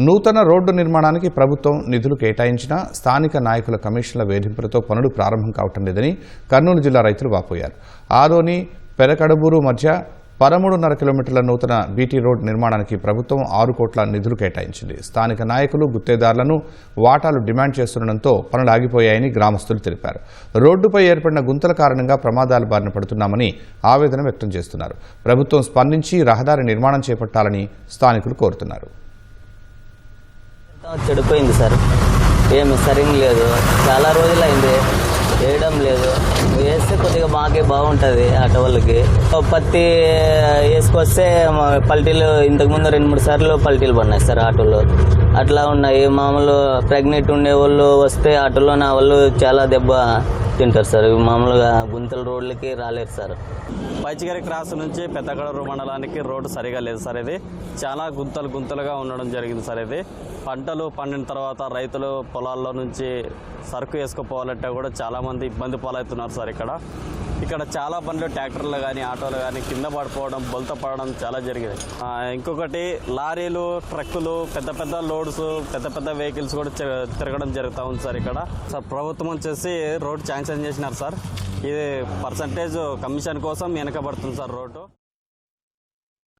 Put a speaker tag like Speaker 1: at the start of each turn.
Speaker 1: నూతన రోడ్డు నిర్మాణానికి ప్రభుత్వం నిధులు కేటాయించినా స్థానిక నాయకుల కమిషన్ల వేధింపులతో పనులు ప్రారంభం కావటం లేదని కర్నూలు జిల్లా రైతులు వాపోయారు. ఆదోని పెరకడబూరు మధ్య 13.5 కిలోమీటర్ల నూతన బీటీ రోడ్ నిర్మాణానికి ప్రభుత్వం 6 కోట్ల నిధులు కేటాయించింది. స్థానిక నాయకులు గుత్తేదారులను వాటాలు డిమాండ్ చేస్తుండటంతో పనులు ఆగిపోయాయని గ్రామస్తులు తెలిపారు. రోడ్డుపై ఏర్పడిన గుంతల కారణంగా ప్రమాదాల బారిన పడుతున్నామని ఆవేదన వ్యక్తం చేస్తున్నారు. ప్రభుత్వం స్పందించి రహదారి నిర్మాణం చేపట్టాలని స్థానికులు కోరుతున్నారు.
Speaker 2: చెడిపోయింది సార్, ఏమి సరిగ్గా లేదు, చాలా రోజులైంది, వేయడం లేదు. వేస్తే కొద్దిగా మాకే బాగుంటుంది. ఆటో వాళ్ళకి పత్తి వేసుకొస్తే పల్టీలు ఇంతకుముందు 2-3 సార్లు పల్టీలు పడినాయి సార్ ఆటోలో. అట్లా ఉన్నాయి. మామూలు ప్రెగ్నెంట్ ఉండే వాళ్ళు వస్తే ఆటోలో నా వాళ్ళు చాలా దెబ్బ తింటారు సార్. మామూలుగా గుంతల రోడ్లకి రాలేరు సార్.
Speaker 3: పైచిగరి క్రాస్ నుంచి పెద్దగడూరు మండలానికి రోడ్డు సరిగా లేదు సార్. ఇది చాలా గుంతలుగా ఉండడం జరిగింది సార్. ఇది పంటలు పండిన తర్వాత రైతులు పొలాల్లో నుంచి సరుకు వేసుకుపోవాలంటే కూడా చాలామంది ఇబ్బంది పాలవుతున్నారు సార్. ఇక్కడ చాలా బండ్లు ట్రాక్టర్లు కానీ ఆటోలు కానీ కింద పడిపోవడం, బొల్త పడడం చాలా జరిగింది. ఇంకొకటి లారీలు, ట్రక్కులు, పెద్ద లోడ్స్, పెద్ద వెహికల్స్ కూడా తిరగడం జరుగుతూ ఉంది సార్. ఇక్కడ సార్ ప్రభుత్వం వచ్చేసి రోడ్ శాంక్షన్ చేసినారు సార్. ఇది పర్సంటేజ్ కమిషన్ కోసం వెనకబడుతుంది సార్ రోడ్డు.